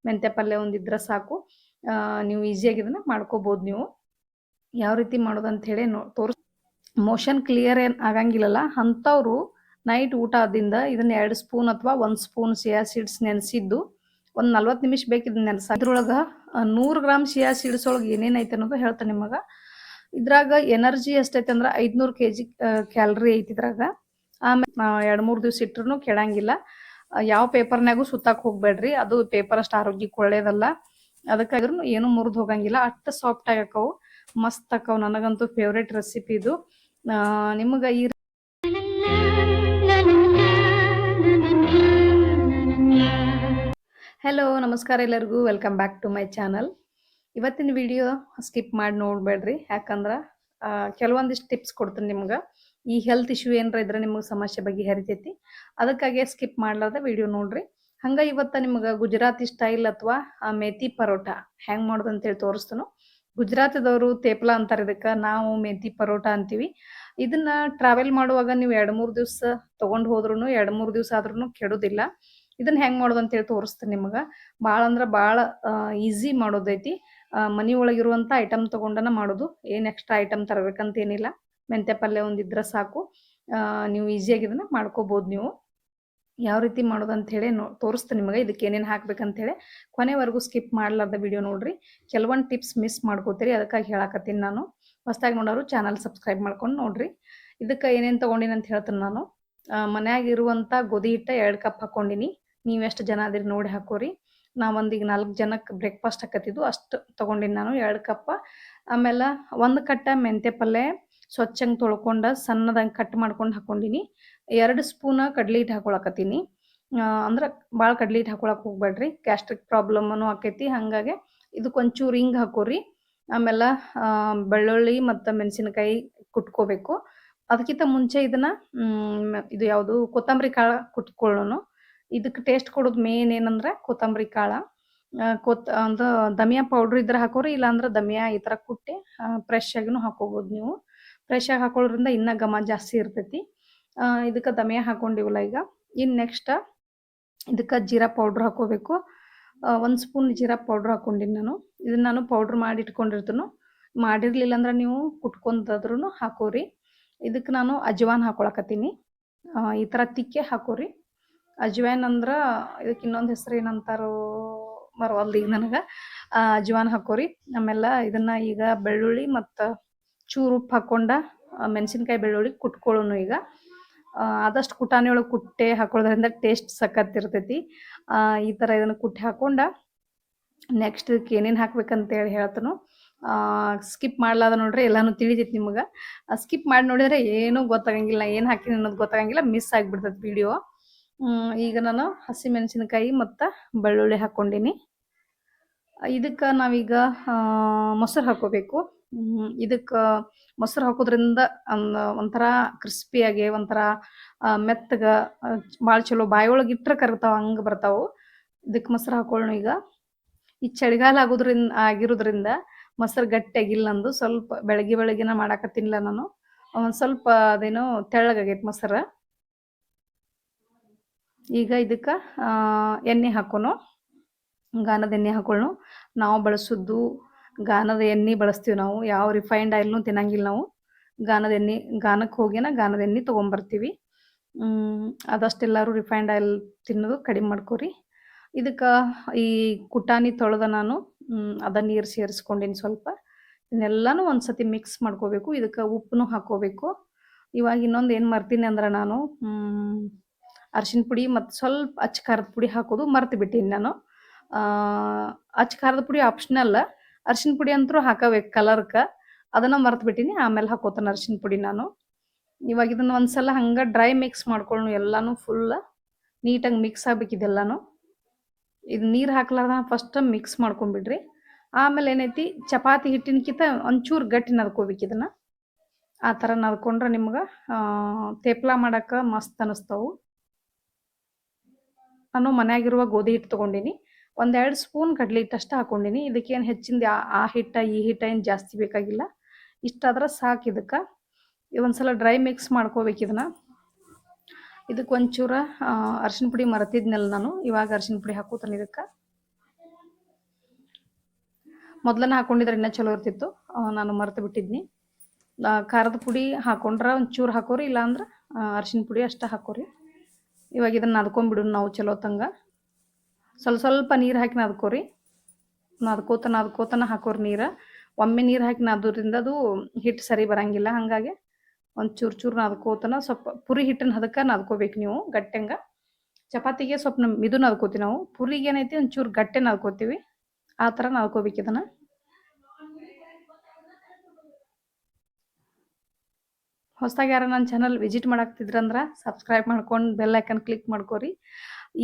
ಮೆಂತ್ಯ ಪಲ್ಯ ಒಂದಿದ್ರೆ ಸಾಕು. ನೀವು ಈಸಿಯಾಗಿ ಇದನ್ನು ಮಾಡ್ಕೋಬೋದು. ನೀವು ಯಾವ ರೀತಿ ಮಾಡೋದಂತ ಹೇಳಿ ಮೋಷನ್ ಕ್ಲಿಯರ್ ಏನು ಆಗಂಗಿಲ್ಲಲ್ಲ ಅಂಥವ್ರು ನೈಟ್ ಊಟ ಆದಿಂದ ಇದನ್ನ 2 ಸ್ಪೂನ್ ಅಥವಾ 1 ಸ್ಪೂನ್ ಚಿಯಾ ಸೀಡ್ಸ್ ನೆನೆಸಿದ್ದು ಒಂದು 40 ನಿಮಿಷ ಬೇಕು ಇದನ್ನ ನೆನೆಸ. ಇದ್ರೊಳಗೆ 100 ಗ್ರಾಮ್ ಚಿಯಾ ಸೀಡ್ಸ್ ಒಳಗೆ ಏನೇನೈತೆ ಅನ್ನೋದು ಹೇಳ್ತೇನೆ ನಿಮಗೆ. ಇದ್ರಾಗ ಎನರ್ಜಿ ಎಷ್ಟೈತೆ ಅಂದ್ರೆ 500 kg ಕ್ಯಾಲರಿ ಐತಿ ಇದ್ರಾಗ. ಆಮೇಲೆ 2-3 ದಿವಸ ಇಟ್ರು ಕೆಡಂಗಿಲ್ಲ. ಯಾವ ಪೇಪರ್ನಾಗೂ ಸುತ್ತಾಕ್ ಹೋಗ್ಬೇಡ್ರಿ, ಅದು ಪೇಪರ್ ಅಷ್ಟು ಆರೋಗ್ಯಕ್ಕೆ ಒಳ್ಳೇದಲ್ಲ. ಅದಕ್ಕಾದ್ರೂ ಏನು ಮುರಿದು ಹೋಗಂಗಿಲ್ಲ, ಅಷ್ಟು ಸಾಫ್ಟ್ ಆಗಕ್ಕವು, ಮಸ್ತ್ ಆಕವು. ನನಗಂತೂ ಫೇವ್ರೇಟ್ ರೆಸಿಪಿ ಇದು. ನಿಮಗೆ ಈ ಹಲೋ ನಮಸ್ಕಾರ ಎಲ್ಲರಿಗೂ, welcome back to my channel. ಇವತ್ತಿನ ವಿಡಿಯೋ ಸ್ಕಿಪ್ ಮಾಡಿ ನೋಡಬೇಡ್ರಿ, ಯಾಕಂದ್ರೆ ಕೆಲವೊಂದಿಷ್ಟು ಟಿಪ್ಸ್ ಕೊಡ್ತೀನಿ ನಿಮ್ಗೆ. ಈ ಹೆಲ್ತ್ ಇಶ್ಯೂ ಏನಾರ ಇದ್ರೆ ನಿಮಗೆ ಸಮಸ್ಯೆ ಬಗ್ಗೆ ಹರಿತೈತಿ, ಅದಕ್ಕಾಗಿ ಸ್ಕಿಪ್ ಮಾಡ್ಲಾರ್ದ ವಿಡಿಯೋ ನೋಡ್ರಿ. ಹಂಗೆ ಇವತ್ತು ನಿಮ್ಗೆ ಗುಜರಾತಿ ಸ್ಟೈಲ್ ಅಥವಾ ಮೇಥಿ ಪರೋಟ ಹೆಂಗೆ ಮಾಡೋದು ಅಂತೇಳಿ ತೋರಿಸ್ತಾನು. ಗುಜರಾತದವರು ತೇಪ್ಲ ಅಂತಾರೆ ಇದಕ್ಕೆ, ನಾವು ಮೇಥಿ ಪರೋಟ ಅಂತೀವಿ. ಇದನ್ನ ಟ್ರಾವೆಲ್ ಮಾಡುವಾಗ ನೀವು 2-3 ದಿವಸ ತೊಗೊಂಡು ಹೋದ್ರೂ 2-3 ದಿವಸ ಆದ್ರೂ ಕೆಡೋದಿಲ್ಲ. ಇದನ್ನ ಹೆಂಗೆ ಮಾಡೋದು ಅಂತೇಳಿ ತೋರಿಸ್ತೀನಿ ನಿಮ್ಗೆ. ಭಾಳ ಅಂದ್ರೆ ಭಾಳ ಈಸಿ ಮಾಡೋದೈತಿ. ಮನೆ ಒಳಗಿರುವಂಥ ಐಟಮ್ ತೊಗೊಂಡನ ಮಾಡೋದು, ಏನು ಎಕ್ಸ್ಟ್ರಾ ಐಟಮ್ ತರಬೇಕಂತ ಏನಿಲ್ಲ. ಮೆಂತ್ಯ ಪಲ್ಯ ಒಂದಿದ್ರೆ ಸಾಕು. ನೀವು ಈಸಿಯಾಗಿ ಇದನ್ನು ಮಾಡ್ಕೋಬೋದು. ನೀವು ಯಾವ ರೀತಿ ಮಾಡೋದು ಅಂಥೇಳಿ ತೋರಿಸ್ತೀನಿ ನಿಮಗೆ. ಇದಕ್ಕೆ ಏನೇನು ಹಾಕ್ಬೇಕಂತೇಳಿ ಕೊನೆವರೆಗೂ ಸ್ಕಿಪ್ ಮಾಡಲಾರ್ದ ವಿಡಿಯೋ ನೋಡ್ರಿ. ಕೆಲವೊಂದು ಟಿಪ್ಸ್ ಮಿಸ್ ಮಾಡ್ಕೋತೀರಿ, ಅದಕ್ಕಾಗಿ ಹೇಳಕತ್ತೀನಿ ನಾನು. ಹೊಸ್ದಾಗಿ ನೋಡೋರು ಚಾನಲ್ ಸಬ್ಸ್ಕ್ರೈಬ್ ಮಾಡ್ಕೊಂಡು ನೋಡ್ರಿ. ಇದಕ್ಕೆ ಏನೇನು ತೊಗೊಂಡಿನಿ ಅಂತ ಹೇಳ್ತೀನಿ ನಾನು. ಮನ್ಯಾಗಿರುವಂಥ ಗೋಧಿ ಹಿಟ್ಟು 2 ಕಪ್ ಹಾಕ್ಕೊಂಡಿನಿ. ನೀವು ಎಷ್ಟು ಜನ ಅದಿರಿ ನೋಡಿ ಹಾಕೋರಿ. ನಾವೊಂದೀಗ 4 ಜನಕ್ಕೆ ಬ್ರೇಕ್ಫಾಸ್ಟ್ ಹಾಕತ್ತಿದ್ದು ಅಷ್ಟು ತೊಗೊಂಡಿನಿ ನಾನು, 2 ಕಪ್. ಆಮೇಲೆ 1 ಕಟ್ಟ ಮೆಂತ್ಯ ಪಲ್ಯ ಸ್ವಚ್ಛಂಗೆ ತೊಳ್ಕೊಂಡು ಸಣ್ಣದಾಗಿ ಕಟ್ ಮಾಡ್ಕೊಂಡು ಹಾಕ್ಕೊಂಡಿನಿ. 2 ಸ್ಪೂನ್ ಕಡ್ಲೆ ಹಿಟ್ಟು ಹಾಕೊಳಕತ್ತೀನಿ. ಅಂದ್ರೆ ಭಾಳ ಕಡ್ಲೆ ಹಿಟ್ಟು ಹಾಕೊಳಕ್ಕೆ ಹೋಗ್ಬೇಡ್ರಿ, ಗ್ಯಾಸ್ಟ್ರಿಕ್ ಪ್ರಾಬ್ಲಮ್ಮನು ಆಕೈತಿ. ಹಾಗಾಗಿ ಇದಕ್ಕೊಂಚೂರು ಹಿಂಗೆ ಹಾಕೋರಿ. ಆಮೇಲೆ ಬೆಳ್ಳುಳ್ಳಿ ಮತ್ತು ಮೆಣಸಿನಕಾಯಿ ಕುಟ್ಕೋಬೇಕು. ಅದಕ್ಕಿಂತ ಮುಂಚೆ ಇದನ್ನು ಇದು ಯಾವುದು ಕೊತ್ತಂಬರಿ ಕಾಳು ಕುಟ್ಕೊಳ್ಳೋಣ. ಇದಕ್ಕೆ ಟೇಸ್ಟ್ ಕೊಡೋದು ಮೇನ್ ಏನಂದ್ರೆ ಕೊತ್ತಂಬರಿ ಕಾಳು. ಅಂದ್ರೆ ಧನಿಯಾ ಪೌಡ್ರ್ ಇದ್ರೆ ಹಾಕೋರಿ, ಇಲ್ಲಾಂದ್ರೆ ಧನಿಯಾ ಈ ಥರ ಕುಟ್ಟಿ ಫ್ರೆಶ್ ಆಗಿನೂ ಹಾಕೋಬೋದು ನೀವು. ಫ್ರೆಶ್ ಆಗಿ ಹಾಕೊಳ್ಳೋದ್ರಿಂದ ಇನ್ನೂ ಘಮ ಜಾಸ್ತಿ ಇರ್ತೈತಿ. ಇದಕ್ಕೆ ಧನಿಯಾ ಹಾಕೊಂಡಿವಲ್ಲ ಈಗ. ಇನ್ನು ನೆಕ್ಸ್ಟ್ ಇದಕ್ಕೆ ಜೀರಾ ಪೌಡ್ರ್ ಹಾಕೋಬೇಕು. 1 ಸ್ಪೂನ್ ಜೀರಾ ಪೌಡ್ರ್ ಹಾಕ್ಕೊಂಡಿನಿ ನಾನು. ಇದನ್ನು ನಾನು ಪೌಡ್ರ್ ಮಾಡಿ ಇಟ್ಕೊಂಡಿರ್ತೀನಿ. ಮಾಡಿರಲಿಲ್ಲ ಅಂದ್ರೆ ನೀವು ಕುಟ್ಕೊಂಡಾದ್ರೂ ಹಾಕೋರಿ. ಇದಕ್ಕೆ ನಾನು ಅಜ್ವಾನ್ ಹಾಕೊಳಕತ್ತೀನಿ. ಈ ಥರ ತಿಕ್ಕೆ ಹಾಕೋರಿ. ಅಜ್ವಾನ್ ಅಂದ್ರೆ ಇದಕ್ಕೆ ಇನ್ನೊಂದು ಹೆಸರು ಏನಂತಾರೋ ಮರವಲ್ದು ಈಗ ನನಗೆ. ಅಜ್ವಾನ್ ಹಾಕೋರಿ. ಆಮೇಲೆ ಇದನ್ನು ಈಗ ಬೆಳ್ಳುಳ್ಳಿ ಮತ್ತು ಚೂರು ಉಪ್ಪು ಹಾಕ್ಕೊಂಡು ಮೆಣಸಿನ್ಕಾಯಿ ಬೆಳ್ಳುಳ್ಳಿ ಕುಟ್ಕೊಳ್ಳೋನು ಈಗ. ಆದಷ್ಟು ಕುಟಾಣಿ ಒಳಗೆ ಕುಟ್ಟೆ ಹಾಕೊಳ್ಳೋದ್ರಿಂದ ಟೇಸ್ಟ್ ಸಖತ್ತಿರ್ತೈತಿ. ಈ ಥರ ಇದನ್ನು ಕುಟ್ಟಿ ಹಾಕ್ಕೊಂಡು ನೆಕ್ಸ್ಟ್ ಇದಕ್ಕೆ ಏನೇನು ಹಾಕ್ಬೇಕಂತೇಳಿ ಹೇಳ್ತಾನು. ಸ್ಕಿಪ್ ಮಾಡ್ಲಾದ ನೋಡ್ರಿ, ಎಲ್ಲನೂ ತಿಳಿತೈತಿ ನಿಮಗೆ. ಸ್ಕಿಪ್ ಮಾಡಿ ನೋಡಿದ್ರೆ ಏನೂ ಗೊತ್ತಾಗಂಗಿಲ್ಲ, ಏನು ಹಾಕಿನಿ ಅನ್ನೋದು ಗೊತ್ತಾಗಂಗಿಲ್ಲ, ಮಿಸ್ ಆಗಿಬಿಡ್ತೈತಿ ವಿಡಿಯೋ. ಈಗ ನಾನು ಹಸಿಮೆಣಸಿನಕಾಯಿ ಮತ್ತು ಬೆಳ್ಳುಳ್ಳಿ ಹಾಕ್ಕೊಂಡಿನಿ. ಇದಕ್ಕೆ ನಾವೀಗ ಮೊಸರು ಹಾಕ್ಕೋಬೇಕು. ಇದಕ್ಕೆ ಮೊಸರು ಹಾಕೋದ್ರಿಂದ ಒಂಥರ ಕ್ರಿಸ್ಪಿಯಾಗಿ, ಒಂಥರ ಮೆತ್ತಗೆ, ಭಾಳ ಚಲೋ, ಬಾಯಿ ಒಳಗೆ ಇಟ್ಟರೆ ಕರಗ್ತಾವೆ, ಹಂಗೆ ಬರ್ತಾವೆ. ಇದಕ್ಕೆ ಮೊಸರು ಹಾಕೊಳ್ಳೋಣ ಈಗ. ಈ ಚಳಿಗಾಲ ಆಗಿರೋದ್ರಿಂದ ಮೊಸರು ಗಟ್ಟಿಯಾಗಿಲ್ಲ ನಂದು. ಸ್ವಲ್ಪ ಬೆಳಗ್ಗೆನ ಮಾಡಾಕತ್ತೀನಿಲ್ಲ ನಾನು, ಒಂದು ಸ್ವಲ್ಪ ಅದೇನೋ ತೆಳ್ಳಗಾಗೈತೆ ಮೊಸರು. ಈಗ ಇದಕ್ಕೆ ಎಣ್ಣೆ ಹಾಕೋನು. ಗಾಣದ ಎಣ್ಣೆ ಹಾಕೊಳ್ಳೋಣ. ನಾವು ಬಳಸೋದು ಗಾಣದ ಎಣ್ಣೆ ಬಳಸ್ತೀವಿ ನಾವು, ಯಾವ ರಿಫೈನ್ಡ್ ಆಯಿಲ್ನೂ ತಿನ್ನಂಗಿಲ್ಲ ನಾವು. ಗಾಣದ ಎಣ್ಣೆ, ಗಾಣಕ್ಕೆ ಹೋಗಿನ ಗಾಣದ ಎಣ್ಣೆ ತೊಗೊಂಬರ್ತೀವಿ. ಆದಷ್ಟೆಲ್ಲರೂ ರಿಫೈನ್ಡ್ ಆಯಿಲ್ ತಿನ್ನೋದು ಕಡಿಮೆ ಮಾಡ್ಕೊರಿ. ಇದಕ್ಕೆ ಈ ಕುಟಾಣಿ ತೊಳೆದ ನಾನು ಅದ ನೀರು ಸೇರಿಸ್ಕೊಂಡಿನಿ ಸ್ವಲ್ಪ. ಇದನ್ನೆಲ್ಲನೂ ಒಂದು ಸತಿ ಮಿಕ್ಸ್ ಮಾಡ್ಕೋಬೇಕು. ಇದಕ್ಕೆ ಉಪ್ಪನ್ನು ಹಾಕ್ಕೋಬೇಕು. ಇವಾಗ ಇನ್ನೊಂದು ಏನು ಮರ್ತೀನಿ ಅಂದ್ರೆ ನಾನು ಅರಿಶಿನ ಪುಡಿ ಮತ್ತು ಸ್ವಲ್ಪ ಅಚ್ಚ ಖಾರದ ಪುಡಿ ಹಾಕೋದು ಮರ್ತು ಬಿಟ್ಟೀನಿ ನಾನು. ಅಚ್ಚ ಖಾರದ ಪುಡಿ ಆಪ್ಷನಲ್, ಅರಿಶಿನ ಪುಡಿ ಅಂತೂ ಹಾಕಬೇಕು ಕಲರ್ಗೆ, ಅದನ್ನು ಮರ್ತು ಬಿಟ್ಟೀನಿ. ಆಮೇಲೆ ಹಾಕೋತಾನೆ ಅರಿಶಿನ ಪುಡಿ ನಾನು. ಇವಾಗ ಇದನ್ನು ಒಂದು ಸಲ ಹಂಗೆ ಡ್ರೈ ಮಿಕ್ಸ್ ಮಾಡ್ಕೊಳ್ಳೋಣ. ಎಲ್ಲನೂ ಫುಲ್ ನೀಟಾಗಿ ಮಿಕ್ಸ್ ಆಗ್ಬೇಕಿದೆಲ್ಲನೂ. ಇದು ನೀರು ಹಾಕ್ಲಾರ್ದ ಫಸ್ಟ್ ಮಿಕ್ಸ್ ಮಾಡ್ಕೊಂಬಿಡ್ರಿ. ಆಮೇಲೆ ಏನೈತಿ, ಚಪಾತಿ ಹಿಟ್ಟಿನಕ್ಕಿಂತ ಒಂಚೂರು ಗಟ್ಟಿ ನದ್ಕೋಬೇಕು ಇದನ್ನು. ಆ ಥರ ನದ್ಕೊಂಡ್ರೆ ನಿಮ್ಗೆ ತೇಪ್ಲ ಮಾಡೋಕೆ ಮಸ್ತ್ ಅನ್ನಿಸ್ತವು. ನಾನು ಮನ್ಯಾಗಿರುವ ಗೋಧಿ ಹಿಟ್ಟು ತೊಗೊಂಡಿನಿ. 1-2 ಸ್ಪೂನ್ ಕಡ್ಲೆ ಹಿಟ್ಟು ಅಷ್ಟೇ ಹಾಕ್ಕೊಂಡಿನಿ. ಇದಕ್ಕೇನು ಹೆಚ್ಚಿಂದ ಆ ಹಿಟ್ಟ ಈ ಹಿಟ್ಟ ಏನು ಜಾಸ್ತಿ ಬೇಕಾಗಿಲ್ಲ, ಇಷ್ಟಾದ್ರೆ ಸಾಕು. ಇದಕ್ಕೆ ಒಂದು ಸಲ ಡ್ರೈ ಮಿಕ್ಸ್ ಮಾಡ್ಕೋಬೇಕು ಇದನ್ನು. ಇದಕ್ಕೆ ಒಂಚೂರು ಅರಿಶಿನ ಪುಡಿ ಮರ್ತಿದ್ನಲ್ಲ ನಾನು, ಇವಾಗ ಅರಿಶಿನ ಪುಡಿ ಹಾಕೋತಾನೆ ಇದಕ್ಕೆ. ಮೊದಲನೇ ಹಾಕೊಂಡಿದ್ರೆ ಇನ್ನೂ ಚಲೋ ಇರ್ತಿತ್ತು. ನಾನು ಮರೆತು ಬಿಟ್ಟಿದ್ನಿ. ಖಾರದ ಪುಡಿ ಹಾಕೊಂಡ್ರೆ ಒಂಚೂರು ಹಾಕೋರಿ, ಇಲ್ಲಾಂದ್ರೆ ಅರಿಶಿನ ಪುಡಿ ಅಷ್ಟೇ ಹಾಕೋರಿ. ಇವಾಗ ಇದನ್ನು ನಾದ್ಕೊಂಡ್ಬಿಡೋಣ ನಾವು ಚಲೋ ತಂಗ. ಸ್ವಲ್ಪ ನೀರು ಹಾಕಿ ನಾದ್ಕೋರಿ. ನಾದ್ಕೋತನ ಹಾಕೋರಿ ನೀರು. ಒಮ್ಮೆ ನೀರು ಹಾಕಿ ನಾದೋದ್ರಿಂದ ಅದು ಹಿಟ್ಟು ಸರಿ ಬರಂಗಿಲ್ಲ. ಹಾಗಾಗಿ ಒಂದು ಚೂರು ನಾದ್ಕೋತನ ಸ್ವಲ್ಪ ಪುರಿ ಹಿಟ್ಟನ್ನು ಹದಕ್ಕೆ ನಾದ್ಕೋಬೇಕು ನೀವು ಗಟ್ಟಂಗೆ. ಚಪಾತಿಗೆ ಸ್ವಲ್ಪ ಇದು ನಾದ್ಕೋತೀವಿ ನಾವು. ಪುರಿಗೆ ಏನೈತಿ ಒಂಚೂರು ಗಟ್ಟೆ ನಾದ್ಕೋತೀವಿ. ಆ ಥರ ನಾದ್ಕೋಬೇಕು ಇದನ್ನು. ಹೊಸದಾಗಿ ಯಾರು ನನ್ನ ಚಾನಲ್ ವಿಸಿಟ್ ಮಾಡಾಕ್ತಿದ್ರಂದ್ರೆ ಸಬ್ಸ್ಕ್ರೈಬ್ ಮಾಡ್ಕೊಂಡು ಬೆಲ್ ಐಕನ್ ಕ್ಲಿಕ್ ಮಾಡ್ಕೋರಿ.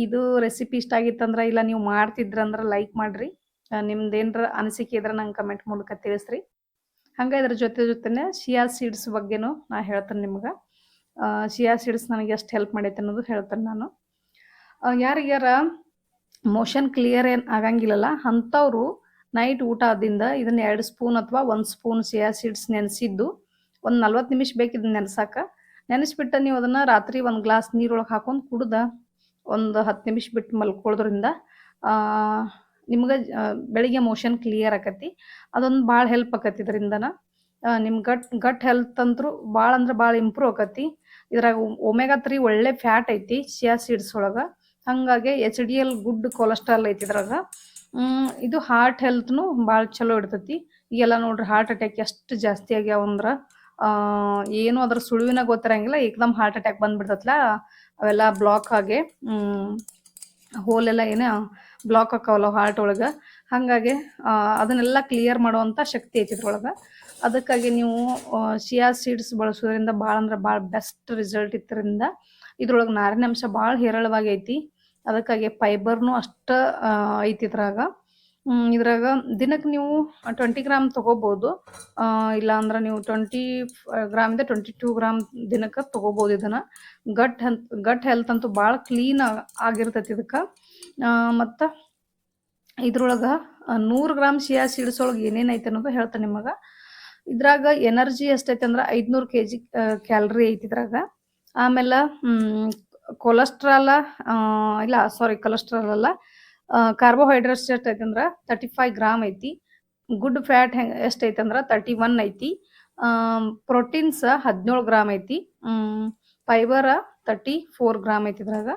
ಇದು ರೆಸಿಪಿ ಇಷ್ಟ ಆಗಿತ್ತಂದ್ರೆ ಇಲ್ಲ ನೀವು ಮಾಡ್ತಿದ್ರಂದ್ರೆ ಲೈಕ್ ಮಾಡಿರಿ. ನಿಮ್ದು ಏನರ ಅನಿಸಿಕೆ ಇದ್ರೆ ನಂಗೆ ಕಮೆಂಟ್ ಮೂಲಕ ತಿಳಿಸ್ರಿ. ಹಂಗೆ ಇದ್ರ ಜೊತೆನೇ ಶಿಯಾ ಸೀಡ್ಸ್ ಬಗ್ಗೆನೂ ನಾ ಹೇಳ್ತೇನೆ ನಿಮ್ಗೆ. ಶಿಯಾ ಸೀಡ್ಸ್ ನನಗೆ ಎಷ್ಟು ಹೆಲ್ಪ್ ಮಾಡೈತೆ ಅನ್ನೋದು ಹೇಳ್ತೇನೆ ನಾನು. ಯಾರಿಗ್ಯಾರ ಮೋಷನ್ ಕ್ಲಿಯರ್ ಏನು ಆಗಂಗಿಲ್ಲಲ್ಲ ಅಂಥವ್ರು ನೈಟ್ ಊಟ ಆದಿಂದ ಇದನ್ನು 2 ಸ್ಪೂನ್ ಅಥವಾ 1 ಸ್ಪೂನ್ ಶಿಯಾ ಸೀಡ್ಸ್ ನೆನೆಸಿದ್ದು ಒಂದು 40 ನಿಮಿಷ ಬೇಕು ಇದನ್ನ ನೆನೆಸಾಕ. ನೆನೆಸ್ಬಿಟ್ಟು ನೀವು ಅದನ್ನು ರಾತ್ರಿ ಒಂದು ಗ್ಲಾಸ್ ನೀರೊಳಗೆ ಹಾಕೊಂಡು ಕುಡ್ದು ಒಂದು 10 ನಿಮಿಷ ಬಿಟ್ಟು ಮಲ್ಕೊಳ್ಳೋದ್ರಿಂದ ನಿಮ್ಗೆ ಬೆಳಿಗ್ಗೆ ಮೋಷನ್ ಕ್ಲಿಯರ್ ಆಕತಿ. ಅದೊಂದು ಭಾಳ ಹೆಲ್ಪ್ ಆಕತಿ ಇದರಿಂದನ. ನಿಮ್ಮ ಗಟ್ ಹೆಲ್ತ್ ಅಂತೂ ಭಾಳ ಅಂದ್ರೆ ಭಾಳ ಇಂಪ್ರೂವ್ ಆಕತಿ. ಇದ್ರಾಗ ಒಮೆಗಾ 3 ಒಳ್ಳೆ ಫ್ಯಾಟ್ ಐತಿ ಶಿಯಾ ಸೀಡ್ಸ್ ಒಳಗೆ. ಹಾಗಾಗಿ HDL ಗುಡ್ ಕೊಲೆಸ್ಟ್ರಾಲ್ ಐತಿ ಇದ್ರಾಗ. ಇದು ಹಾರ್ಟ್ ಹೆಲ್ತ್ನು ಭಾಳ ಚಲೋ ಇಡ್ತೈತಿ. ಈಗೆಲ್ಲ ನೋಡ್ರಿ ಹಾರ್ಟ್ ಅಟ್ಯಾಕ್ ಎಷ್ಟು ಜಾಸ್ತಿ ಆಗ್ಯಾವಂದ್ರೆ ಏನು ಅದ್ರ ಸುಳುವಿನ ಗೊತ್ತಿರಂಗಿಲ್ಲ, ಏಕದಮ್ ಹಾರ್ಟ್ ಅಟ್ಯಾಕ್ ಬಂದ್ಬಿಡ್ತತ್ಲ. ಅವೆಲ್ಲ ಬ್ಲಾಕ್ ಆಗಿ ಹೋಲೆಲ್ಲ ಏನೇ ಬ್ಲಾಕ್ ಆಕಾವಲ್ಲ ಹಾರ್ಟ್ ಒಳಗೆ. ಹಾಗಾಗಿ ಅದನ್ನೆಲ್ಲ ಕ್ಲಿಯರ್ ಮಾಡುವಂಥ ಶಕ್ತಿ ಐತಿ ಇದ್ರೊಳಗೆ. ಅದಕ್ಕಾಗಿ ನೀವು ಶಿಯಾ ಸೀಡ್ಸ್ ಬಳಸೋದ್ರಿಂದ ಭಾಳ ಅಂದ್ರೆ ಭಾಳ ಬೆಸ್ಟ್ ರಿಸಲ್ಟ್ ಇತ್ತರಿಂದ. ಇದ್ರೊಳಗೆ ನಾರಿನಾಂಶ ಭಾಳ ಹೇರಳವಾಗಿ ಐತಿ. ಅದಕ್ಕಾಗಿ ಫೈಬರ್ನು ಅಷ್ಟು ಐತಿ ಇದ್ರಾಗ. ಇದ್ರಾಗ ದಿನಕ್ಕೆ ನೀವು 20 ಗ್ರಾಮ್ ತೊಗೋಬೋದು. ಇಲ್ಲಾಂದ್ರೆ ನೀವು 20 ಗ್ರಾಮಿಂದ 22 ಗ್ರಾಮ್ ದಿನಕ್ಕೆ ತೊಗೋಬೋದು ಇದನ್ನು. ಗಟ್ ಹೆಲ್ತ್ ಅಂತೂ ಭಾಳ ಕ್ಲೀನ್ ಆಗಿರ್ತೈತಿ ಇದಕ್ಕೆ. ಮತ್ತು ಇದ್ರೊಳಗೆ 100 ಗ್ರಾಮ್ ಶಿಯಾ ಸೀಡ್ಸ್ ಒಳಗೆ ಏನೇನು ಐತೆ ಅನ್ನೋದು ಹೇಳ್ತೇನೆ ನಿಮಗೆ. ಇದ್ರಾಗ ಎನರ್ಜಿ ಎಷ್ಟೈತೆ ಅಂದ್ರೆ 500 kg ಕ್ಯಾಲರಿ ಐತಿ ಇದ್ರಾಗ. ಆಮೇಲೆ ಕೊಲೆಸ್ಟ್ರಾಲ್ ಅಲ್ಲ, ಕಾರ್ಬೋಹೈಡ್ರೇಟ್ಸ್ ಎಷ್ಟು ಐತೆ ಅಂದ್ರೆ 35 ಗ್ರಾಮ್ ಐತಿ. ಗುಡ್ ಫ್ಯಾಟ್ ಎಷ್ಟೈತೆ ಅಂದ್ರೆ 31 ಐತಿ. ಪ್ರೋಟೀನ್ಸ್ 17 ಗ್ರಾಮ್ ಐತಿ. ಫೈಬರ್ 34 ಗ್ರಾಮ್ ಐತಿ ಇದ್ರಾಗ.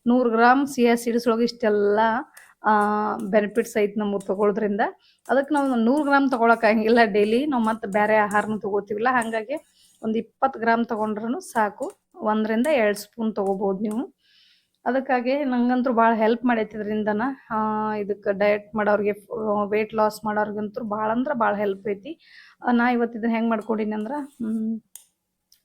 100 ಗ್ರಾಮ್ ಸಿಯಾ ಸೀಡ್ಸ್ ಒಳಗೆ ಇಷ್ಟೆಲ್ಲ ಬೆನಿಫಿಟ್ಸ್ ಐತಿ ನಮಗೆ ತೊಗೊಳೋದ್ರಿಂದ. ಅದಕ್ಕೆ ನಾವು 100 ಗ್ರಾಮ್ ತೊಗೊಳಕ್ಕಾಗಿಲ್ಲ ಡೈಲಿ. ನಾವು ಮತ್ತು ಬೇರೆ ಆಹಾರನೂ ತೊಗೋತೀವಿಲ್ಲ. ಹಾಗಾಗಿ ಒಂದು 20 ಗ್ರಾಮ್ ತೊಗೊಂಡ್ರೂ ಸಾಕು. 1 ರಿಂದ 2 ಸ್ಪೂನ್ ತೊಗೋಬೋದು ನೀವು. ಅದಕ್ಕಾಗಿ ನಂಗಂತೂ ಭಾಳ ಹೆಲ್ಪ್ ಮಾಡೈತಿ ಇದರಿಂದನ. ಇದಕ್ಕೆ ಡಯಟ್ ಮಾಡೋರಿಗೆ, ವೆಯ್ಟ್ ಲಾಸ್ ಮಾಡೋರಿಗಂತೂ ಭಾಳ ಅಂದ್ರೆ ಭಾಳ ಹೆಲ್ಪ್ ಐತಿ. ನಾ ಇವತ್ತು ಇದನ್ನು ಹೆಂಗೆ ಮಾಡ್ಕೊಂಡಿನಿ ಅಂದ್ರೆ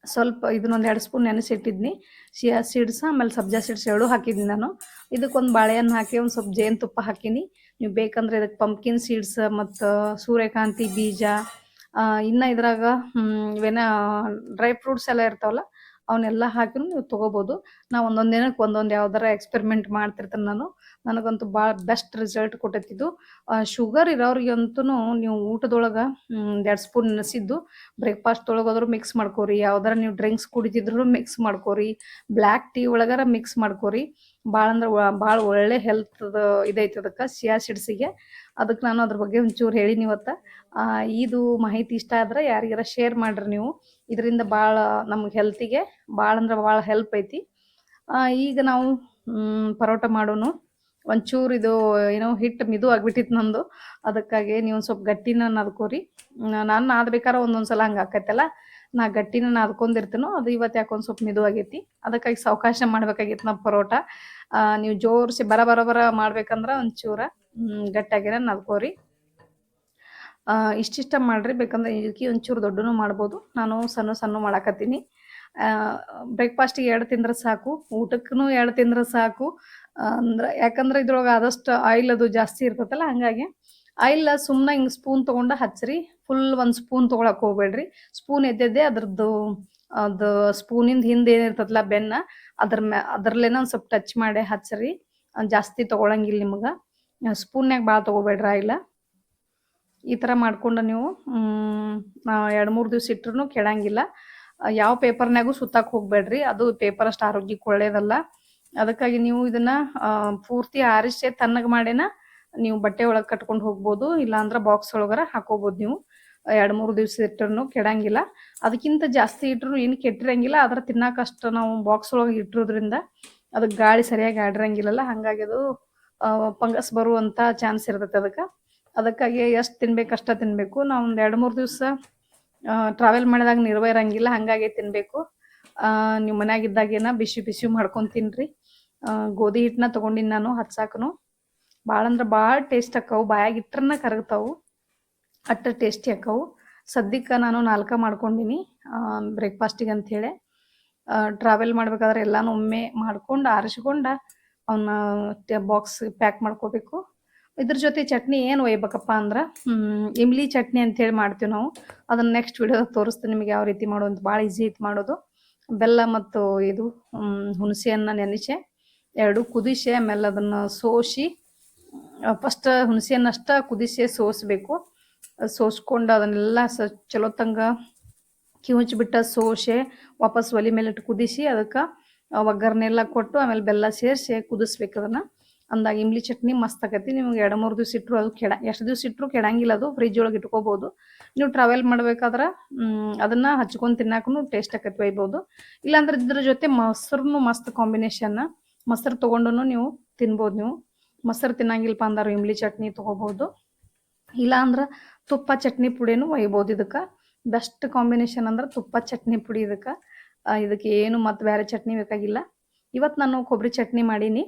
ಸ್ವಲ್ಪ ಇದನ್ನೊಂದು 2 ಸ್ಪೂನ್ ನೆನೆಸಿಟ್ಟಿದ್ನಿ ಶಿಯಾ ಸೀಡ್ಸ್. ಆಮೇಲೆ ಸಬ್ಜಾ ಸೀಡ್ಸ್ 2 ಹಾಕಿದ್ದೀನಿ ನಾನು. ಇದಕ್ಕೊಂದು ಬಾಳೆಹಣ್ಣು ಹಾಕಿ ಒಂದು ಸ್ವಲ್ಪ ಜೇನುತುಪ್ಪ ಹಾಕೀನಿ. ನೀವು ಬೇಕಂದ್ರೆ ಇದಕ್ಕೆ ಪಂಪ್ಕಿನ್ ಸೀಡ್ಸ್ ಮತ್ತು ಸೂರ್ಯಕಾಂತಿ ಬೀಜ, ಇನ್ನು ಇದ್ರಾಗ ಇವೇನ ಡ್ರೈ ಫ್ರೂಟ್ಸ್ ಎಲ್ಲ ಇರ್ತಾವಲ್ಲ ಅವನ್ನೆಲ್ಲ ಹಾಕಿನೂ ನೀವು ತೊಗೋಬೋದು. ನಾ ಒಂದೊಂದು ದಿನಕ್ಕೆ ಒಂದೊಂದು ಯಾವ್ದಾರ ಎಕ್ಸ್ಪೆರಿಮೆಂಟ್ ಮಾಡ್ತಿರ್ತೇನೆ ನಾನು. ನನಗಂತೂ ಭಾಳ ಬೆಸ್ಟ್ ರಿಸಲ್ಟ್ ಕೊಟ್ಟೈತಿದ್ದು. ಶುಗರ್ ಇರೋರಿಗಂತೂ ನೀವು ಊಟದೊಳಗೆ 2 ಸ್ಪೂನ್ ನೆನೆಸಿದ್ದು ಬ್ರೇಕ್ಫಾಸ್ಟ್ದೊಳಗಾದ್ರೂ ಮಿಕ್ಸ್ ಮಾಡ್ಕೋರಿ. ಯಾವ್ದಾರ ನೀವು ಡ್ರಿಂಕ್ಸ್ ಕುಡಿತಿದ್ರು ಮಿಕ್ಸ್ ಮಾಡ್ಕೋರಿ. ಬ್ಲ್ಯಾಕ್ ಟೀ ಒಳಗಾರ ಮಿಕ್ಸ್ ಮಾಡ್ಕೋರಿ. ಭಾಳ ಅಂದ್ರೆ ಭಾಳ ಒಳ್ಳೆ ಹೆಲ್ತ್ ಇದೈತೆ ಅದಕ್ಕೆ ಶಿಯಾ ಸೀಡ್ಸಿಗೆ. ಅದಕ್ಕೆ ನಾನು ಅದ್ರ ಬಗ್ಗೆ ಒಂಚೂರು ಹೇಳೀನಿ ಇವತ್ತು. ಇದು ಮಾಹಿತಿ ಇಷ್ಟ ಆದ್ರೆ ಯಾರಿಗಾರ ಶೇರ್ ಮಾಡಿರಿ ನೀವು. ಇದರಿಂದ ಭಾಳ ನಮ್ಗೆ ಹೆಲ್ತಿಗೆ ಭಾಳ ಅಂದ್ರೆ ಭಾಳ ಹೆಲ್ಪ್ ಐತಿ. ಈಗ ನಾವು ಪರೋಟ ಮಾಡೋನು. ಒಂಚೂರು ಇದು ಏನೋ ಹಿಟ್ಟು ಮಿದು ಆಗಿಬಿಟ್ಟಿತ್ತು ನಂದು. ಅದಕ್ಕಾಗಿ ನೀವು ಸ್ವಲ್ಪ ಗಟ್ಟಿನ ನಾದ್ಕೋರಿ. ನಾನು ನಾದ್ಬೇಕಾದ್ರೆ ಒಂದೊಂದು ಸಲ ಹಂಗೆ ಆಕೈತಲ್ಲ, ನಾ ಗಟ್ಟಿನ ನಾದ್ಕೊಂಡಿರ್ತೀನೋ. ಅದು ಇವತ್ತು ಯಾಕೊಂದು ಸ್ವಲ್ಪ ಮಿದು ಆಗೈತಿ. ಅದಕ್ಕಾಗಿ ಸಾವಕಾಶ ಮಾಡ್ಬೇಕಾಗಿತ್ತು ನಾವು ಪರೋಟ. ನೀವು ಜೋರಿಸಿ ಬರ ಮಾಡ್ಬೇಕಂದ್ರೆ ಒಂಚೂರ ಗಟ್ಟಿಯಾಗಿರ ನಾದ್ಕೋರಿ. ಇಷ್ಟಿಷ್ಟ ಮಾಡಿರಿ. ಬೇಕಂದ್ರೆ ಇದಕ್ಕೆ ಒಂಚೂರು ದೊಡ್ಡನೂ ಮಾಡ್ಬೋದು. ನಾನು ಸಣ್ಣ ಮಾಡಾಕತ್ತೀನಿ. ಬ್ರೇಕ್ಫಾಸ್ಟಿಗೆ 2 ತಿಂದ್ರೆ ಸಾಕು, ಊಟಕ್ಕೂ 2 ತಿಂದ್ರೆ ಸಾಕು. ಯಾಕಂದ್ರೆ ಇದ್ರೊಳಗೆ ಆದಷ್ಟು ಆಯಿಲ್ ಅದು ಜಾಸ್ತಿ ಇರ್ತೈತಲ್ಲ. ಹಾಗಾಗಿ ಆಯಿಲ್ ಸುಮ್ಮನೆ ಹಿಂಗೆ ಸ್ಪೂನ್ ತೊಗೊಂಡು ಹಚ್ಚಿರಿ. ಫುಲ್ 1 ಸ್ಪೂನ್ ತೊಗೊಳಕ್ಕೆ ಹೋಗ್ಬೇಡ್ರಿ. ಸ್ಪೂನ್ ಎದ್ದೆದ್ದೆ ಅದು ಸ್ಪೂನಿಂದ ಹಿಂದೆ ಏನಿರ್ತದಲ್ಲ ಬೆನ್ನ, ಅದ್ರಲ್ಲೇನೋ ಒಂದು ಸ್ವಲ್ಪ ಟಚ್ ಮಾಡಿ ಹಚ್ಚಿರಿ. ಜಾಸ್ತಿ ತೊಗೊಳಂಗಿಲ್ಲ ನಿಮ್ಗೆ. ಸ್ಪೂನ್ಯಾಗ ಭಾಳ ತೊಗೋಬೇಡ್ರಿ ಆಯಿಲ್. ಈ ಥರ ಮಾಡ್ಕೊಂಡು ನೀವು 2-3 ದಿವ್ಸ ಇಟ್ರೂ ಕೆಡಂಗಿಲ್ಲ. ಯಾವ ಪೇಪರ್ನಾಗೂ ಸುತ್ತಕ್ಕೆ ಹೋಗ್ಬೇಡ್ರಿ. ಅದು ಪೇಪರ್ ಅಷ್ಟು ಆರೋಗ್ಯಕ್ಕೆ ಒಳ್ಳೇದಲ್ಲ. ಅದಕ್ಕಾಗಿ ನೀವು ಇದನ್ನು ಪೂರ್ತಿ ಆರಿಸಿ ತಣ್ಣಗೆ ಮಾಡೇನ ನೀವು ಬಟ್ಟೆ ಒಳಗೆ ಕಟ್ಕೊಂಡು ಹೋಗ್ಬೋದು, ಇಲ್ಲಾಂದ್ರೆ ಬಾಕ್ಸ್ ಒಳಗರ ಹಾಕೋಬೋದು ನೀವು. 2-3 ದಿವಸ ಇಟ್ಟರೂ ಕೆಡಂಗಿಲ್ಲ. ಅದಕ್ಕಿಂತ ಜಾಸ್ತಿ ಇಟ್ಟರು ಏನು ಕೆಟ್ಟಿರಂಗಿಲ್ಲ. ಆದ್ರೆ ತಿನ್ನಕ್ಕಷ್ಟು ನಾವು ಬಾಕ್ಸ್ ಒಳಗೆ ಇಟ್ಟಿರೋದ್ರಿಂದ ಅದಕ್ಕೆ ಗಾಳಿ ಸರಿಯಾಗಿ ಆಡಿರಂಗಿಲ್ಲಲ್ಲ, ಹಾಗಾಗಿ ಅದು ಫಂಗಸ್ ಬರುವಂಥ ಚಾನ್ಸ್ ಇರ್ತೈತೆ ಅದಕ್ಕೆ. ಅದಕ್ಕಾಗಿ ಎಷ್ಟು ತಿನ್ಬೇಕು ಅಷ್ಟೇ ತಿನ್ನಬೇಕು. ನಾವು ಒಂದು 2-3 ದಿವಸ ಟ್ರಾವೆಲ್ ಮಾಡಿದಾಗ ನಿರ್ವಹ ಇರಂಗಿಲ್ಲ, ಹಾಗಾಗಿ ತಿನ್ನಬೇಕು. ನೀವು ಮನ್ಯಾಗಿದ್ದಾಗೇನ ಬಿಸಿ ಬಿಸಿ ಮಾಡ್ಕೊಂಡು ತಿನ್ನಿರಿ. ಗೋಧಿ ಹಿಟ್ಟನ್ನ ತೊಗೊಂಡಿನಿ ನಾನು ಹಚ್ಚಾಕನು. ಭಾಳ ಅಂದ್ರೆ ಭಾಳ ಟೇಸ್ಟ್ ಆಕ್ಕವು, ಬಾಯಾಗ ಇಟ್ರನ್ನ ಕರಗ್ತಾವು, ಅಟ್ಟ ಟೇಸ್ಟಿ ಆಕ್ಕವು. ಸದ್ಯಕ್ಕೆ ನಾನು 4 ಮಾಡ್ಕೊಂಡಿನಿ ಬ್ರೇಕ್ಫಾಸ್ಟಿಗೆ ಅಂಥೇಳಿ. ಟ್ರಾವೆಲ್ ಮಾಡ್ಬೇಕಾದ್ರೆ ಎಲ್ಲನೂ ಒಮ್ಮೆ ಮಾಡ್ಕೊಂಡು ಆರಿಸ್ಕೊಂಡು ಅವನ್ನ ಬಾಕ್ಸ್ ಪ್ಯಾಕ್ ಮಾಡ್ಕೋಬೇಕು. ಇದ್ರ ಜೊತೆ ಚಟ್ನಿ ಏನು ಒಯ್ಬೇಕಪ್ಪ ಅಂದ್ರೆ ಇಮ್ಲಿ ಚಟ್ನಿ ಅಂಥೇಳಿ ಮಾಡ್ತೀವಿ ನಾವು. ಅದನ್ನು ನೆಕ್ಸ್ಟ್ ವಿಡಿಯೋದಾಗ ತೋರಿಸ್ತೀನಿ ನಿಮಗೆ ಯಾವ ರೀತಿ ಮಾಡೋದು. ಭಾಳ ಈಸಿ ಐತೆ ಮಾಡೋದು. ಬೆಲ್ಲ ಮತ್ತು ಇದು ಹುಣಸೆಯನ್ನು ನೆನೆಸಿ 2 ಕುದಿಸಿ ಆಮೇಲೆ ಅದನ್ನು ಸೋಸಿ, ಫಸ್ಟ್ ಹುಣಸೆಯನ್ನು ಅಷ್ಟೇ ಕುದಿಸಿ ಸೋಸಬೇಕು. ಸೋಸ್ಕೊಂಡು ಅದನ್ನೆಲ್ಲ ಚಲೋ ತಂಗ ಕಿವುಚ್ಬಿಟ್ಟು ಸೋಸೆ ವಾಪಸ್ ಒಲೆ ಮೇಲೆ ಇಟ್ಟು ಕುದಿಸಿ ಅದಕ್ಕೆ ಒಗ್ಗರಣೆಲ್ಲ ಕೊಟ್ಟು ಆಮೇಲೆ ಬೆಲ್ಲ ಸೇರಿಸಿ ಕುದಿಸ್ಬೇಕು ಅದನ್ನು. ಅಂದಾಗ ಇಮ್ಲಿ ಚಟ್ನಿ ಮಸ್ತ್ ಆಕೈತಿ. ನಿಮ್ಗೆ 2-3 ದಿವಸ ಇಟ್ಟರು ಅದು ಎಷ್ಟು ದಿವಸ ಇಟ್ಟರು ಕೆಡಂಗಿಲ್ಲ, ಅದು ಫ್ರಿಜ್ ಒಳಗೆ ಇಟ್ಕೋಬೋದು. ನೀವು ಟ್ರಾವೆಲ್ ಮಾಡ್ಬೇಕಾದ್ರೆ ಅದನ್ನು ಹಚ್ಕೊಂಡು ತಿನ್ನಕ್ಕೂ ಟೇಸ್ಟ್ ಆಕೈತಿ, ಒಯ್ಬೋದು. ಇಲ್ಲಾಂದ್ರೆ ಇದ್ರ ಜೊತೆ ಮೊಸರು ಮಸ್ತ್ ಕಾಂಬಿನೇಷನ್. ಮೊಸರು ತೊಗೊಂಡು ನೀವು ತಿನ್ಬೋದು. ನೀವು ಮೊಸರು ತಿನ್ನಂಗಿಲ್ಲಪ್ಪ ಅಂದ್ರೆ ಇಮ್ಲಿ ಚಟ್ನಿ ತೊಗೋಬೋದು. ಇಲ್ಲಾಂದ್ರೆ ತುಪ್ಪ ಚಟ್ನಿ ಪುಡಿನೂ ಒಯ್ಬೋದು. ಇದಕ್ಕೆ ಬೆಸ್ಟ್ ಕಾಂಬಿನೇಷನ್ ಅಂದ್ರೆ ತುಪ್ಪ ಚಟ್ನಿ ಪುಡಿ. ಇದಕ್ಕೆ ಏನು ಮತ್ತು ಬೇರೆ ಚಟ್ನಿ ಬೇಕಾಗಿಲ್ಲ. ಇವತ್ತು ನಾನು ಕೊಬ್ಬರಿ ಚಟ್ನಿ ಮಾಡೀನಿ.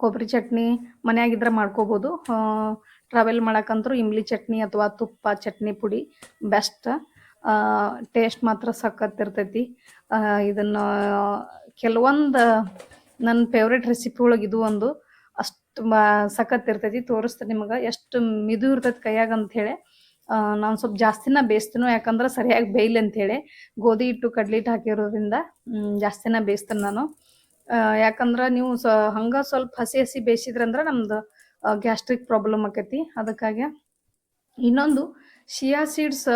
ಕೊಬ್ಬರಿ ಚಟ್ನಿ ಮನೆಯಾಗಿದ್ರೆ ಮಾಡ್ಕೋಬೋದು. ಟ್ರಾವೆಲ್ ಮಾಡೋಕ್ಕಂತೂ ಇಮ್ಲಿ ಚಟ್ನಿ ಅಥವಾ ತುಪ್ಪ ಚಟ್ನಿ ಪುಡಿ ಬೆಸ್ಟ್. ಟೇಸ್ಟ್ ಮಾತ್ರ ಸಖತ್ತಿರ್ತೈತಿ. ಇದನ್ನು ಕೆಲವೊಂದು ನನ್ನ ಫೇವ್ರೇಟ್ ರೆಸಿಪಿ ಒಳಗೆ ಇದು ಒಂದು ಅಷ್ಟು ಸಖತ್ತಿರ್ತೈತಿ. ತೋರಿಸ್ತೀನಿ ನಿಮಗೆ ಎಷ್ಟು ಮಿದು ಇರ್ತೈತಿ ಕೈಯಾಗ ಅಂಥೇಳಿ. ನಾನು ಸ್ವಲ್ಪ ಜಾಸ್ತಿನ ಬೇಯಿಸ್ತೀನೋ, ಯಾಕಂದ್ರೆ ಸರಿಯಾಗಿ ಬೇಯ್ಲಿ ಅಂಥೇಳಿ. ಗೋಧಿ ಹಿಟ್ಟು ಕಡ್ಲೆ ಹಿಟ್ಟು ಹಾಕಿರೋದ್ರಿಂದ ಜಾಸ್ತಿನ ಬೇಯಿಸ್ತೀನಿ ನಾನು. ಯಾಕಂದ್ರೆ ನೀವು ಹಂಗೆ ಸ್ವಲ್ಪ ಹಸಿ ಹಸಿ ಬೇಯಿಸಿದ್ರಂದ್ರೆ ನಮ್ದು ಗ್ಯಾಸ್ಟ್ರಿಕ್ ಪ್ರಾಬ್ಲಮ್ ಆಕೈತಿ. ಅದಕ್ಕಾಗಿ ಇನ್ನೊಂದು ಶಿಯಾ ಸೀಡ್ಸ್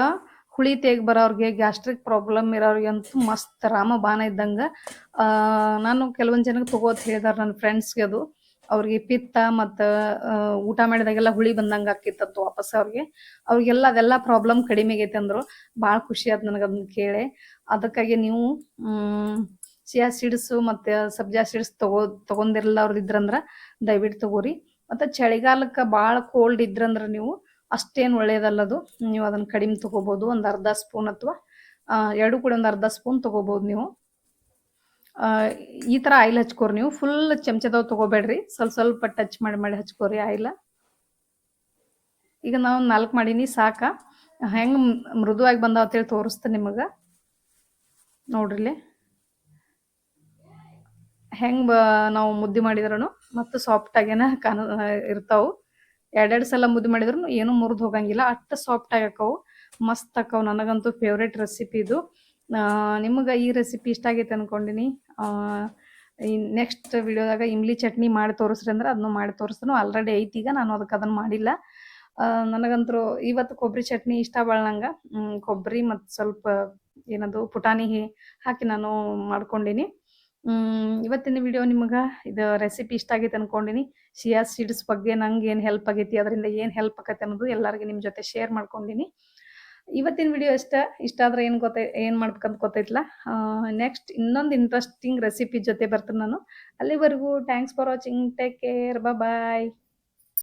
ಹುಳಿ ತೇಗ್ ಬರೋರಿಗೆ, ಗ್ಯಾಸ್ಟ್ರಿಕ್ ಪ್ರಾಬ್ಲಮ್ ಇರೋರಿಗೆ ಅಂತೂ ಮಸ್ತ್ ರಾಮಬಾಣ ಇದ್ದಂಗೆ. ನಾನು ಕೆಲವೊಂದು ಜನಕ್ಕೆ ತೊಗೋತ ಹೇಳಿದಾರೆ ನನ್ನ ಫ್ರೆಂಡ್ಸ್ಗೆ. ಅದು ಅವ್ರಿಗೆ ಪಿತ್ತ ಮತ್ತು ಊಟ ಮಾಡಿದಾಗೆಲ್ಲ ಹುಳಿ ಬಂದಂಗೆ ಆಕಿತ್ತಂತು ವಾಪಸ್ ಅವ್ರಿಗೆಲ್ಲ ಅದೆಲ್ಲ ಪ್ರಾಬ್ಲಮ್ ಕಡಿಮೆ ಆಗೈತೆ ಅಂದರು. ಭಾಳ ಖುಷಿ ಆಯ್ತು ನನಗೆ ಅದನ್ನ ಕೇಳಿ. ಅದಕ್ಕಾಗಿ ನೀವು ಚಿಯಾ ಸೀಡ್ಸು ಮತ್ತು ಸಬ್ಜಾ ಸೀಡ್ಸ್ ತೊಗೊಂಡಿರಲ್ಲ ಅವ್ರದ್ದು ಇದ್ರಂದ್ರೆ ದಯವಿಟ್ಟು ತೊಗೋರಿ. ಮತ್ತು ಚಳಿಗಾಲಕ್ಕೆ ಭಾಳ ಕೋಲ್ಡ್ ಇದ್ರಂದ್ರೆ ನೀವು ಅಷ್ಟೇನು ಒಳ್ಳೆಯದಲ್ಲದು. ನೀವು ಅದನ್ನು ಕಡಿಮೆ ತೊಗೋಬೋದು. ಒಂದು ಅರ್ಧ ಸ್ಪೂನ್ ಅಥವಾ 2 ಕೂಡ ಒಂದು ಅರ್ಧ ಸ್ಪೂನ್ ತೊಗೋಬೋದು ನೀವು. ಈ ಥರ ಆಯಿಲ್ ಹಚ್ಕೋರಿ. ನೀವು ಫುಲ್ ಚಮಚದವ್ ತೊಗೋಬೇಡ್ರಿ, ಸ್ವಲ್ಪ ಸ್ವಲ್ಪ ಟಚ್ ಮಾಡಿ ಹಚ್ಕೋರಿ ಆಯಿಲ್. ಈಗ ನಾವು 4 ಮಾಡೀನಿ, ಸಾಕ. ಹೆಂಗೆ ಮೃದುವಾಗಿ ಬಂದಾವ ಅಂತೇಳಿ ತೋರಿಸ್ತೀನಿ ನಿಮಗೆ. ನೋಡ್ರಿಲಿ ಹೆಂಗೆ ನಾವು ಮುದ್ದೆ ಮಾಡಿದ್ರೂ ಮತ್ತು ಸಾಫ್ಟಾಗೇನ ಇರ್ತಾವೆ. 2 ಸಲ ಮುದ್ದೆ ಮಾಡಿದ್ರು ಏನೂ ಮುರಿದು ಹೋಗಂಗಿಲ್ಲ, ಅಷ್ಟು ಸಾಫ್ಟಾಗಿ ಆಕವು, ಮಸ್ತ್ ಆಕವು. ನನಗಂತೂ ಫೇವ್ರೇಟ್ ರೆಸಿಪಿ ಇದು. ನಿಮಗೆ ಈ ರೆಸಿಪಿ ಇಷ್ಟ ಆಗೈತೆ ಅಂದ್ಕೊಂಡಿನಿ. ನೆಕ್ಸ್ಟ್ ವಿಡಿಯೋದಾಗ ಇಮ್ಲಿ ಚಟ್ನಿ ಮಾಡಿ ತೋರಿಸ್ರಿ ಅಂದ್ರೆ ಅದನ್ನು ಮಾಡಿ ತೋರಿಸ್ತಾನು. ಆಲ್ರೆಡಿ ಐತಿ, ಈಗ ನಾನು ಅದನ್ನು ಮಾಡಿಲ್ಲ. ನನಗಂತೂ ಇವತ್ತು ಕೊಬ್ಬರಿ ಚಟ್ನಿ ಇಷ್ಟ ಭಾಳ ನಂಗೆ. ಕೊಬ್ಬರಿ ಮತ್ತು ಸ್ವಲ್ಪ ಏನದು ಪುಟಾಣಿ ಹಾಕಿ ನಾನು ಮಾಡ್ಕೊಂಡಿನಿ. ಇವತ್ತಿನ ವಿಡಿಯೋ ನಿಮಗೆ ಇದು ರೆಸಿಪಿ ಇಷ್ಟ ಆಗೈತೆ ಅಂದ್ಕೊಂಡಿನಿ. ಚಿಯಾ ಸೀಡ್ಸ್ ಬಗ್ಗೆ ನಂಗೆ ಏನು ಹೆಲ್ಪ್ ಆಗೈತಿ, ಅದರಿಂದ ಏನು ಹೆಲ್ಪ್ ಆಗತ್ತೆ ಅನ್ನೋದು ಎಲ್ಲರಿಗೂ ನಿಮ್ಮ ಜೊತೆ ಶೇರ್ ಮಾಡ್ಕೊಂಡಿನಿ. ಇವತ್ತಿನ ವಿಡಿಯೋ ಇಷ್ಟ ಆದರೆ ಏನು ಮಾಡ್ಬೇಕಂತ ಗೊತ್ತೈತಿಲ್ಲ. ನೆಕ್ಸ್ಟ್ ಇನ್ನೊಂದು ಇಂಟ್ರೆಸ್ಟಿಂಗ್ ರೆಸಿಪಿ ಜೊತೆ ಬರ್ತೀನಿ ನಾನು. ಅಲ್ಲಿವರೆಗೂ thanks for watching. Take care. Bye.